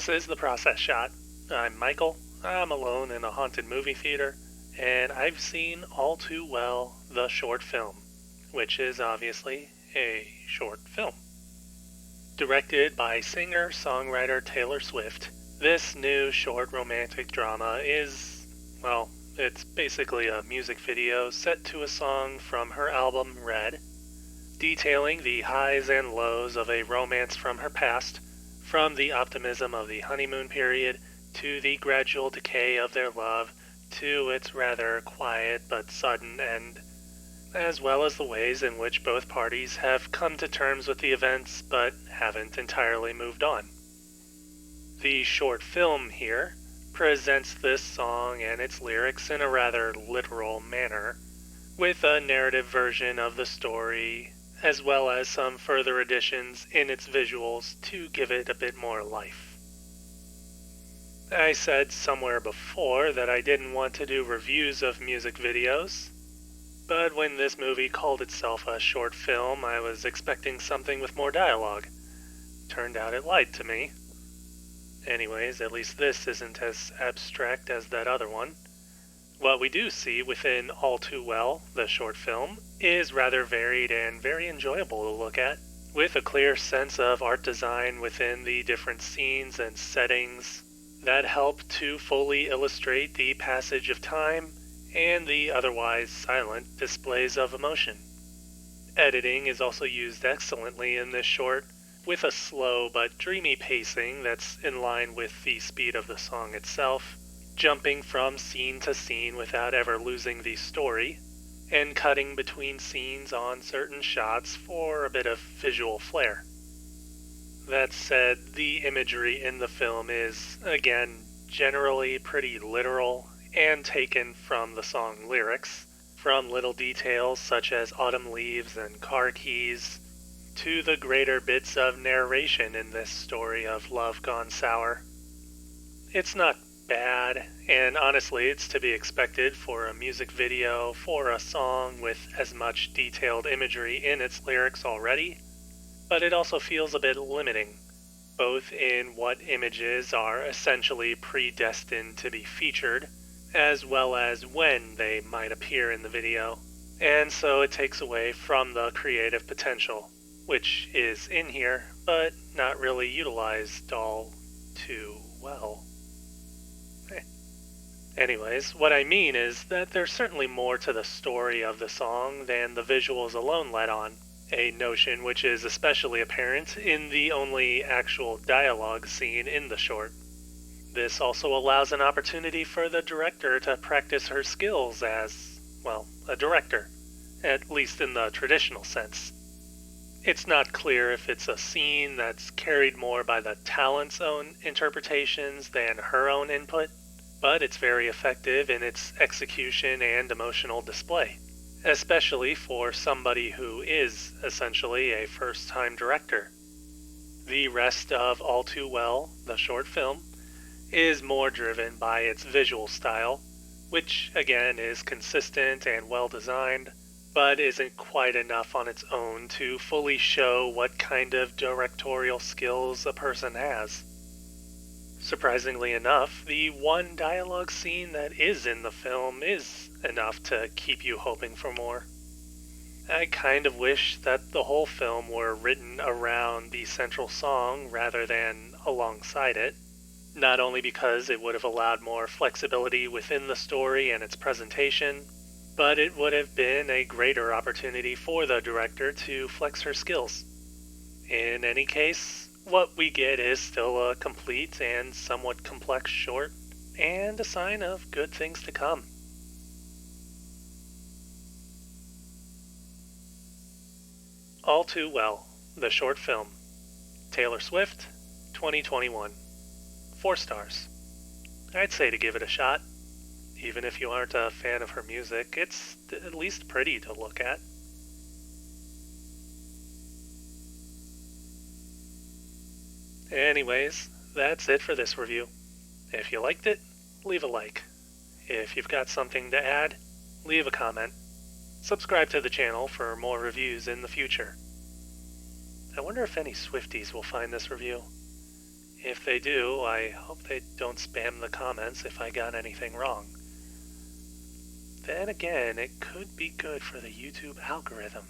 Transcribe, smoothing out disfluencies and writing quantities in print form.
This is The Process Shot. I'm Michael. I'm alone in a haunted movie theater, and I've seen all too well the short film, which is obviously a short film. Directed by singer-songwriter Taylor Swift, this new short romantic drama is, well, it's basically a music video set to a song from her album Red, detailing the highs and lows of a romance from her past, from the optimism of the honeymoon period to the gradual decay of their love to its rather quiet but sudden end, as well as the ways in which both parties have come to terms with the events but haven't entirely moved on. The short film here presents this song and its lyrics in a rather literal manner, with a narrative version of the story, as well as some further additions in its visuals to give it a bit more life. I said somewhere before that I didn't want to do reviews of music videos, but when this movie called itself a short film, I was expecting something with more dialogue. Turned out it lied to me. Anyways, at least this isn't as abstract as that other one. What we do see within All Too Well, the short film, is rather varied and very enjoyable to look at, with a clear sense of art design within the different scenes and settings that help to fully illustrate the passage of time and the otherwise silent displays of emotion. Editing is also used excellently in this short, with a slow but dreamy pacing that's in line with the speed of the song itself, jumping from scene to scene without ever losing the story, and cutting between scenes on certain shots for a bit of visual flair. That said, the imagery in the film is, again, generally pretty literal and taken from the song lyrics, from little details such as autumn leaves and car keys, to the greater bits of narration in this story of love gone sour. It's not bad, and honestly it's to be expected for a music video for a song with as much detailed imagery in its lyrics already, but it also feels a bit limiting, both in what images are essentially predestined to be featured, as well as when they might appear in the video, and so it takes away from the creative potential, which is in here, but not really utilized all too well. Anyways, what I mean is that there's certainly more to the story of the song than the visuals alone let on, a notion which is especially apparent in the only actual dialogue scene in the short. This also allows an opportunity for the director to practice her skills as, well, a director, at least in the traditional sense. It's not clear if it's a scene that's carried more by the talent's own interpretations than her own input, but it's very effective in its execution and emotional display, especially for somebody who is essentially a first-time director. The rest of All Too Well, the short film, is more driven by its visual style, which again is consistent and well designed, but isn't quite enough on its own to fully show what kind of directorial skills a person has. Surprisingly enough, the one dialogue scene that is in the film is enough to keep you hoping for more. I kind of wish that the whole film were written around the central song rather than alongside it, not only because it would have allowed more flexibility within the story and its presentation, but it would have been a greater opportunity for the director to flex her skills. In any case, what we get is still a complete and somewhat complex short, and a sign of good things to come. All Too Well, the short film. Taylor Swift, 2021. 4 stars. I'd say to give it a shot. Even if you aren't a fan of her music, it's at least pretty to look at. Anyways, that's it for this review. If you liked it, leave a like. If you've got something to add, leave a comment. Subscribe to the channel for more reviews in the future. I wonder if any Swifties will find this review. If they do, I hope they don't spam the comments if I got anything wrong. Then again, it could be good for the YouTube algorithm